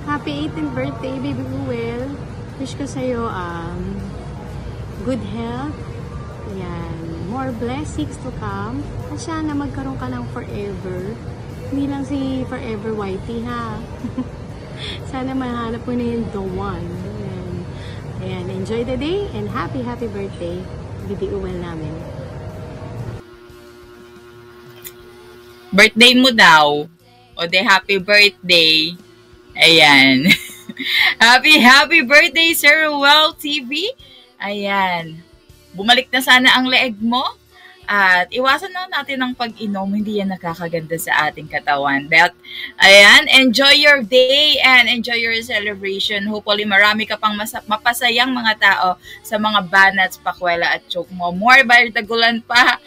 Happy 18th birthday, baby Uwel. Wish ko sa'yo good health. Ayan. More blessings to come. At sana magkaroon ka ng forever. Hindi lang si forever whitey ha. Sana mahanap mo na yung the one. Ayan. Enjoy the day and happy birthday, baby Uwel namin. Birthday mo daw. O de happy birthday. Ayan. happy birthday, Sir Ruel TV. Ayan. Bumalik na sana ang leeg mo. At iwasan na natin ang pag-inom. Hindi yan nakakaganda sa ating katawan. But, ayan, enjoy your day and enjoy your celebration. Hopefully, marami ka pang mapasayang mga tao sa mga banats, pakwela at choke mo. More bardagulan pa.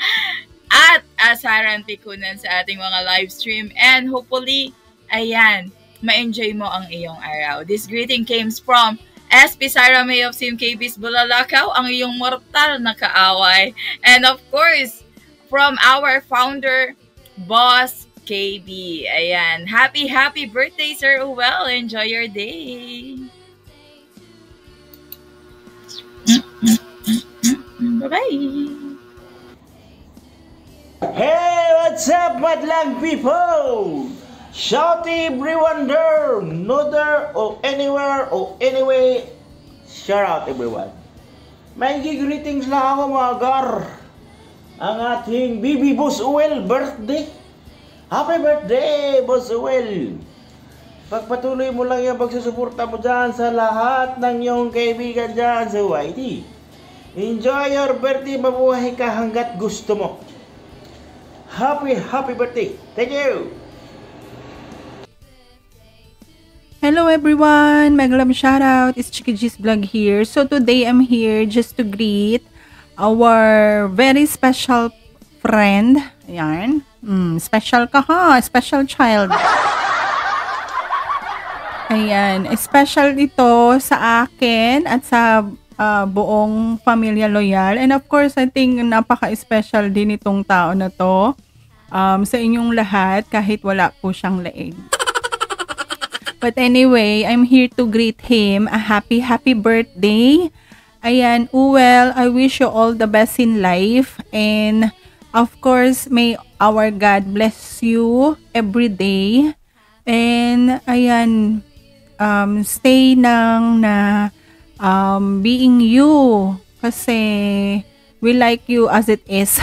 At asaran pikunan sa ating mga live stream. And hopefully, ayan, ma-enjoy mo ang iyong araw. This greeting came from SP Sara May of Sim KB's Bulalakaw, ang iyong mortal na kaaway. And of course, from our founder, Boss KB. Ayan. Happy birthday, Sir Uwel. Enjoy your day. Bye-bye. Hey, what's up, madlang people? Shout everyone there, no there, or anywhere, or anyway. Shout out everyone. May greetings lang ako mga gar. Ang ating BB Boss Uwel birthday. Happy birthday, Boss Uwel. Pagpatuloy mo lang yung pagsusuporta mo dyan sa lahat ng iyong kaibigan dyan sa YT. Enjoy your birthday, mabuhay ka hanggat gusto mo. Happy birthday. Thank you. Hello everyone! Megalam shoutout! It's Chiki G's vlog here. So today I'm here just to greet our very special friend. Ayan. Special ka ha! Special child. Ayan. Special ito sa akin at sa buong pamilya loyal. And of course, I think napaka-special din itong tao na to sa inyong lahat kahit wala po siyang leeg. But anyway, I'm here to greet him a happy birthday. Ayan, Uwel, I wish you all the best in life. And of course, may our God bless you every day. And ayan, stay nang na being you. Kasi we like you as it is.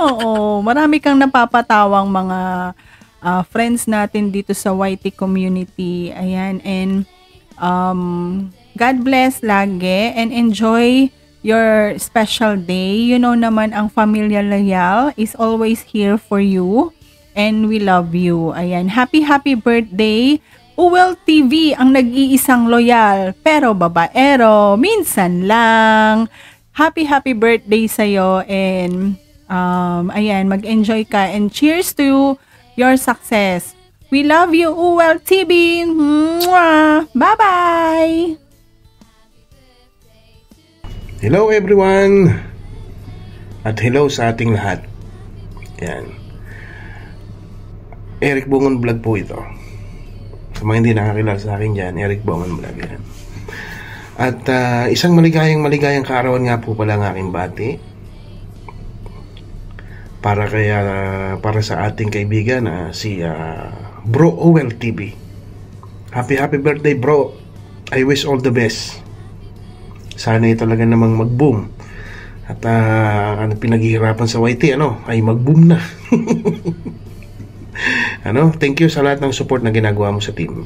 Oo, marami kang napapatawang mga friends natin dito sa YT community. Ayan, and God bless lagi and enjoy your special day. You know naman ang Pamilya Loyal is always here for you and we love you. Ayan, happy birthday Uwel TV, ang nag-iisang loyal pero babaero minsan lang. Happy birthday sa'yo and ayan, mag-enjoy ka and cheers to your success. We love you, Uwel TV. Mwah! Bye-bye! Hello everyone! At hello sa ating lahat. Yan. Eric Bongon Vlog po ito. Sa mga hindi nakakilala sa akin dyan, Eric Bongon Vlog yan. At isang maligayang kaarawan nga po pala ang aking bati. Para sa ating kaibigan si Bro Uwel TV. Happy birthday bro. I wish all the best. Sana talaga namang mag-boom. At ano pinaghihirapan sa YT ay mag-boom na. Thank you sa lahat ng support na ginagawa mo sa team.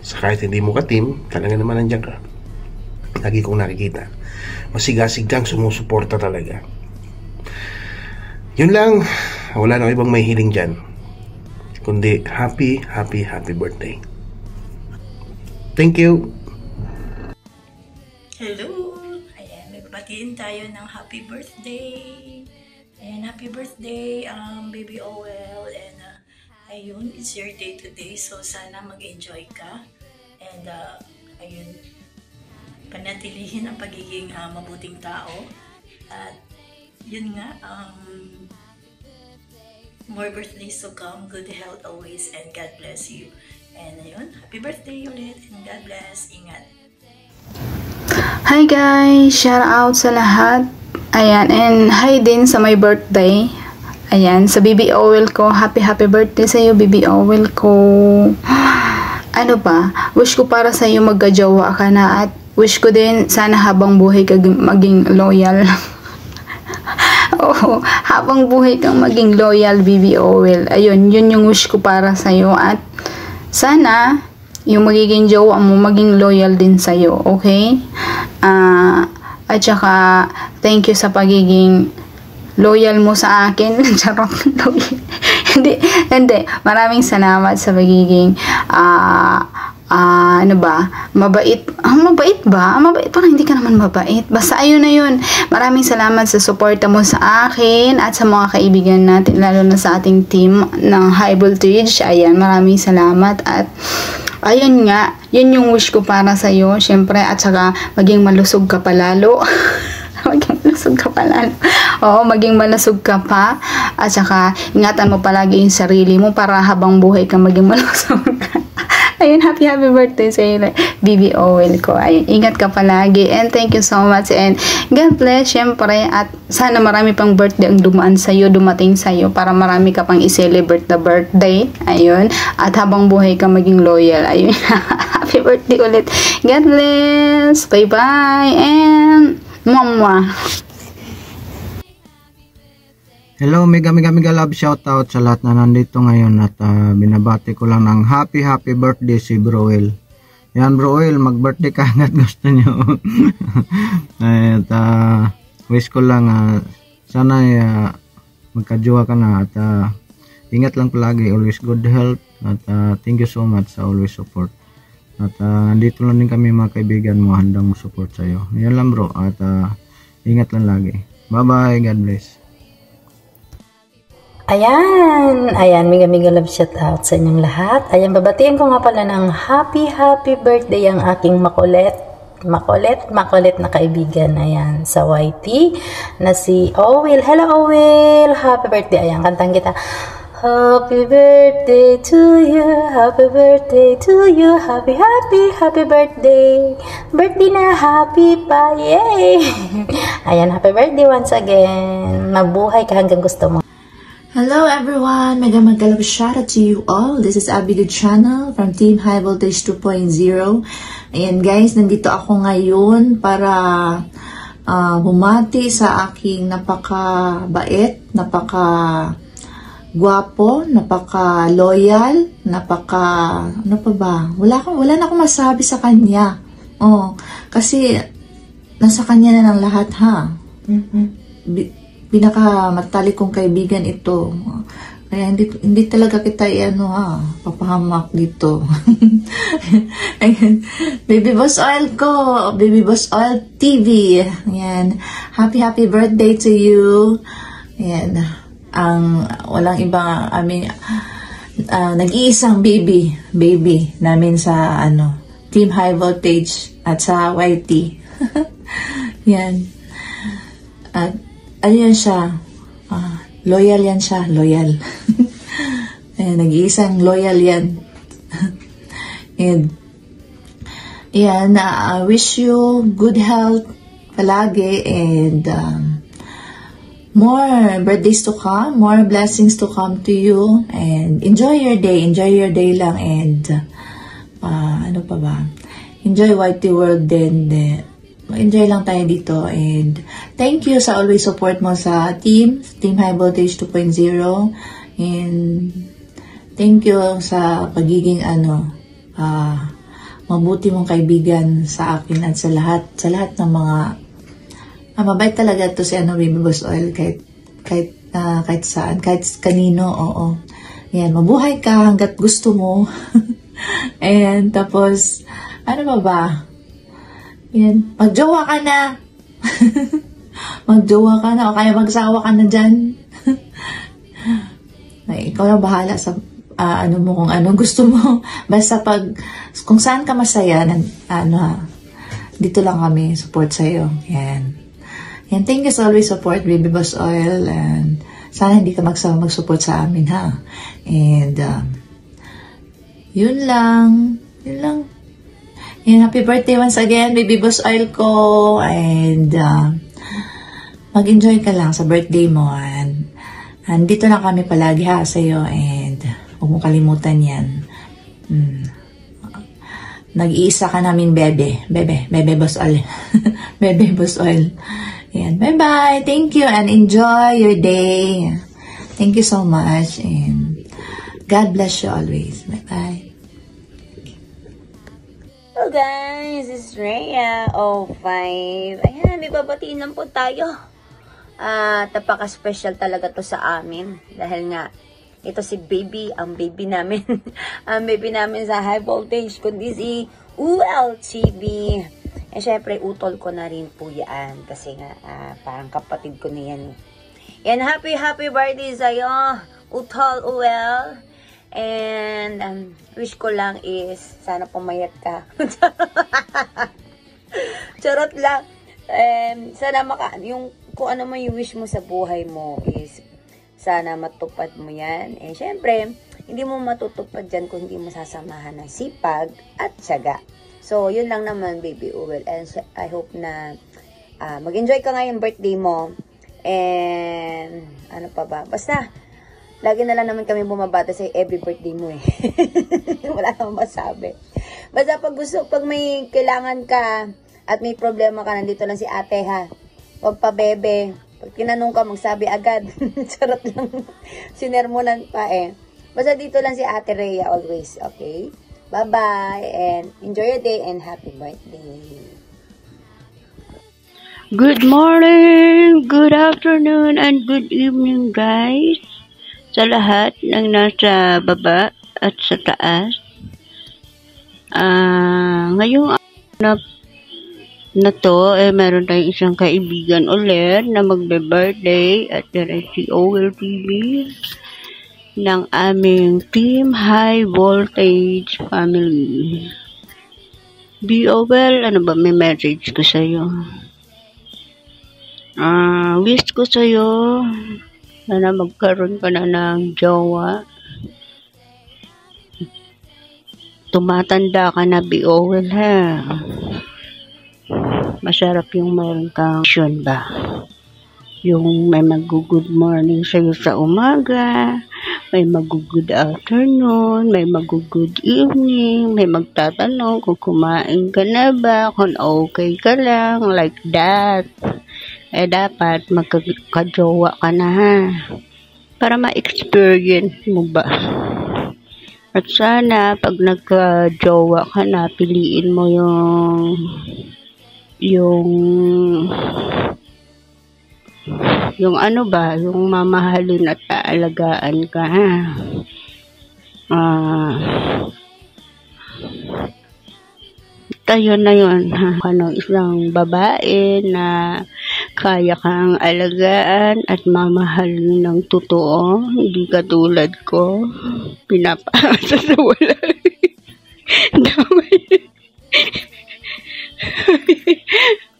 Sa kahit hindi mo ka-team, talaga naman nandiyan ka. Lagi kong nakikita. Masigasig kang sumusuporta talaga. Yun lang, wala na ibang may hiling dyan. Kundi happy birthday. Thank you. Hello! Ayan, magbabatiin tayo ng happy birthday. Ayan, happy birthday, baby Uwel. And ayun, it's your day today. So, sana mag-enjoy ka. And, ayun, panatilihin ang pagiging mabuting tao. At, yun nga, more birthdays to come, good health always, and God bless you. And ayun, happy birthday ulit, and God bless. Ingat. Hi guys! Shout out sa lahat. Ayan, and hi din sa my birthday. Ayan, sa Baby Owel ko, happy birthday sa iyo, Baby Owel ko. Ano ba? Wish ko para sa iyo magkajowa ka na, at wish ko din sana habang buhay ka maging loyal. Oo, habang buhay kang maging loyal, Baby Owel. Ayun, yun yung wish ko para sa iyo, at sana yung magiging jowa mo maging loyal din sa iyo, okay? At saka thank you sa pagiging loyal mo sa akin. Charot. hindi. Maraming salamat sa pagiging ano ba? Mabait. Mabait ba? Mabait. Parang hindi ka naman mabait. Basta ayun na yun. Maraming salamat sa suporta mo sa akin at sa mga kaibigan natin, lalo na sa ating team ng High Voltage. Ayan, maraming salamat. At ayun nga, yun yung wish ko para sa'yo. Syempre, at saka maging malusog ka palalo. Maging malusog ka palalo. Oo, maging malusog ka pa. At saka, ingatan mo palagi yung sarili mo para habang buhay ka maging malusog ka. Ayun, happy birthday sa iyo, Baby Owel ko. Ayun, ingat ka palagi. And thank you so much. And God bless, syempre. At sana marami pang birthday ang dumaan sa'yo, dumating sa'yo, para marami ka pang i-celebrate na birthday. Ayun. At habang buhay ka maging loyal. Ayun. Happy birthday ulit. God bless. Bye-bye. And mwah. Hello, mega love shoutout sa lahat na nandito ngayon, at binabati ko lang ng happy birthday si Broel. Yan Broel, mag-birthday ka hanggat gusto nyo. At wish ko lang sana magkajowa ka na, at ingat lang palagi, always good health, at thank you so much sa always support. At nandito lang din kami mga kaibigan mo, handang mo support sa'yo. Yan lang bro, at ingat lang lagi. Bye bye, God bless. Ayan, mega love shout out sa inyong lahat. Ayan, babatiin ko nga pala ng happy birthday ang aking makulit na kaibigan. Ayan, sa YT na si Owel. Hello Owel, happy birthday. Ayan, kantang kita. Happy birthday to you, happy birthday to you, happy birthday. Birthday na happy pa, yay! Ayan, happy birthday once again. Mabuhay ka hanggang gusto mo. Hello everyone, mega love shout out to you all. This is Abby Good Channel from Team High Voltage 2.0. Ayan guys, nandito ako ngayon para bumati sa aking napaka-bait, napaka-gwapo, napaka-loyal, ano pa ba? Wala na akong masabi sa kanya. Oh, kasi nasa kanya na ng lahat, ha? Pinakamatalik kong kaibigan ito. Kaya hindi talaga kita papahamak dito. Ayan. Baby Boss Oil ko, Baby Boss Oil TV. Ayan. Happy birthday to you. Ayan. Ang walang ibang nag-iisang baby namin sa Team High Voltage at sa YT. Yan. At yan siya, loyal yan siya, loyal. Nag-iisang loyal yan. And yan, I wish you good health palagi, and more birthdays to come, more blessings to come to you, and enjoy your day lang, and ano pa ba, enjoy YT World din. Enjoy lang tayo dito, and thank you sa always support mo sa Team High Voltage 2.0, and thank you sa pagiging mabuti mong kaibigan sa akin at sa lahat ng mga mabait talaga to si Baby Boss Oil, kahit saan, kahit kanino. Oo, yan, mabuhay ka hanggat gusto mo. And tapos ano ba? Yan, magjowa ka na. Magjowa ka na, o kaya magsawa ka na dyan. Ay, ikaw na bahala sa ano mo, kung ano gusto mo. Basta kung saan ka masaya, dito lang kami, support sa'yo. Yan. And thank you so always support Baby Boss Oil, and sana hindi ka mag-support sa amin, ha. And, yun lang. And happy birthday once again, Baby Boss Oil ko. And, mag-enjoy ka lang sa birthday mo. And dito lang kami palagi, ha, sa'yo. And, huwag mo kalimutan yan. Nag-iisa ka namin, Bebe Boss Oil. Bebe Boss Oil. Ayan, bye-bye. Thank you and enjoy your day. Thank you so much. And God bless you always. Bye-bye. Hello guys, this is Rhea 05. Ayan, may babatiin lang po tayo. Napaka-special talaga to sa amin. Dahil nga, ito si baby, ang baby namin. Ang baby namin sa high voltage, kundi si ULTV. Eh, syempre, utol ko na rin po yan. Kasi nga, parang kapatid ko na yan. Yan, happy birthday sa'yo, Utol UL. And, wish ko lang is, sana pumayat ka. Charot lang. Sana yung kung ano mo yung wish mo sa buhay mo is, sana matupad mo yan. Eh, syempre, hindi mo matutupad dyan kung hindi mo sasamahan ng sipag at tiyaga. So, yun lang naman, Baby Uwel. And I hope na mag-enjoy ka ngayong birthday mo. And, ano pa ba? Basta, lagi na lang naman kami bumabata sa every birthday mo eh. Wala namang masabi. Basta pag may kailangan ka at may problema ka, nandito lang si ate, ha. Huwag pa, bebe. Pag tinanong ka, magsabi agad. Charot lang. Sinermonan pa eh. Basta dito lang si Ate Rhea always. Okay? Bye-bye. And enjoy your day and happy birthday. Good morning, good afternoon, and good evening guys. Sa lahat ng nasa baba at sa taas. Ngayong na to, meron tayong isang kaibigan ulit na magbe-birthday at yan ay si OLTV ng aming Team High Voltage Family. BOL, ano ba may message ko sa'yo? Wish ko sa'yo na magkaroon ka na ng jowa. Tumatanda ka na, BOL, ha? Masarap yung mayroon kang vision ba? Yung may mag-good morning sa'yo sa umaga, may mag-good afternoon, may mag-good evening, may magtatanong kung kumain ka na ba, kung okay ka lang, like that. Eh dapat magkajowa ka na, ha? Para ma-experience mo ba? At sana pag nagkajowa ka na, piliin mo yung ano ba, yung mamahalin at aalagaan ka, ha? Tayo na yun, ha? Kanong isang babae na kaya kang alagaan at mamahalin ng totoo, hindi katulad ko, pinapaasa sa wala. Damay.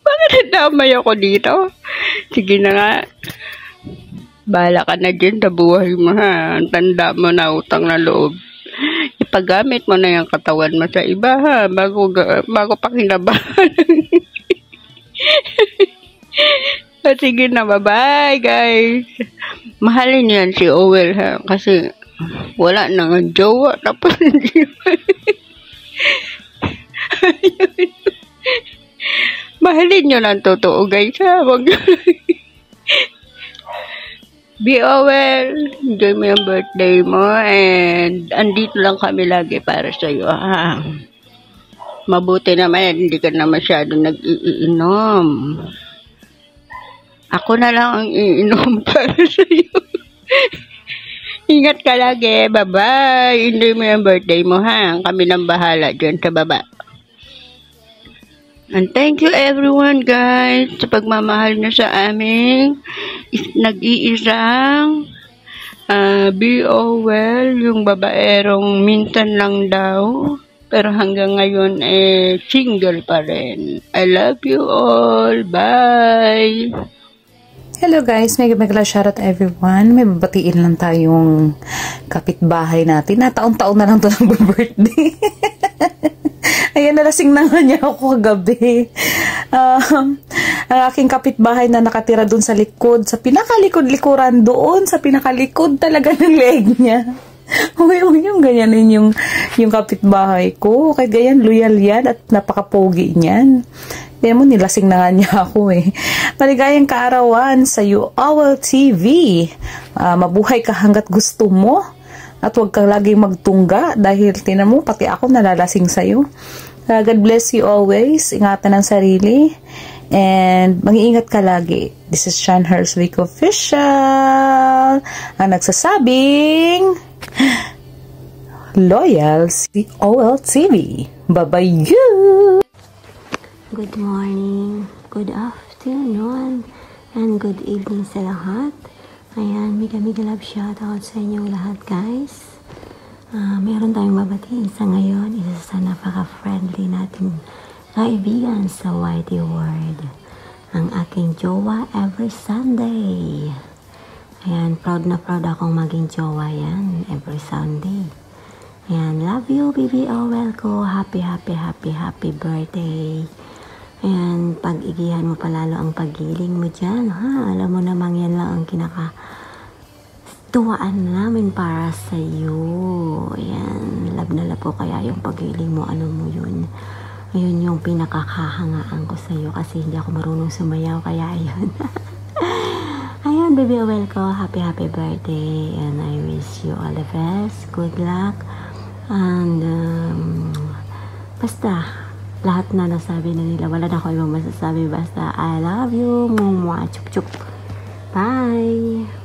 Bakit nadamay ako dito? Sige na nga. Bahala ka na dyan sa buhay mo, ha. Tanda mo na, utang na loob. Ipagamit mo na yung katawan mo sa iba, ha. Bago pa kinabahan. Sige na, bye-bye, guys. Mahalin yan si Owel, ha. Kasi wala na nga jowa. Tapos hindi mahalin nyo lang totoo, guys, ha? Wag be well, enjoy mo yung birthday mo, and andito lang kami lagi para sa'yo, ha? Mabuti naman, hindi ka na masyadong nag-iinom. Ako na lang ang iinom para sa'yo. Ingat ka lagi, bye-bye. Enjoy mo yung birthday mo, ha? Kami nang bahala dyan sa baba. And thank you everyone, guys, sa pagmamahal na sa aming nag-iisang B.O.L. yung babaerong minsan lang daw. Pero hanggang ngayon, single pa rin. I love you all. Bye! Hello guys, mega shoutout everyone. May babatiin lang tayong kapitbahay natin. Na taon-taon na lang ito ng birthday. Ayan, nalasing na nga niya ako kagabi. Ang aking kapitbahay na nakatira dun sa likod, sa pinakalikod-likuran doon, sa pinakalikod talaga ng leg niya. Uy, yung ganyanin yung kapitbahay ko. Kahit ganyan, loyal yan at napaka-pogi niyan. Kaya mo, nilasing na nga niya ako eh. Maligayang kaarawan sa UOL TV. Mabuhay ka hanggat gusto mo. At huwag kang laging magtungga dahil tinan mo, pati ako nalalasing sa'yo. God bless you always. Ingatan ang sarili. And mag-iingat ka lagi. This is Sean Herswick Official. Ang nagsasabing loyal si OL TV. Bye-bye you! Good morning, good afternoon, and good evening sa lahat. Ayan, mega love shoutout sa inyong lahat guys. Meron tayong babatiin sa ngayon, isa sa napaka-friendly nating kaibigan sa YT World. Ang aking jowa every Sunday. Ayan, proud na proud akong maging jowa yan every Sunday. Ayan, love you BBOL ko. Happy birthday. Ayan, pag-igihan mo palalo ang paggiling mo dyan, ha? Alam mo namang yan lang ang kinakatuwaan namin para sa iyo. Ayan, love na love ko kaya yung paggiling mo, ano mo yun. Ayun yung pinakakahangaan ko sa iyo kasi hindi ako marunong sumayaw, kaya ayun. Ayun, baby, welcome. Happy birthday. And I wish you all the best. Good luck. And, basta, lahat na nasabi na nila. Wala na ako ibang masasabi. Basta, I love you. Mwah, chup chup. Bye.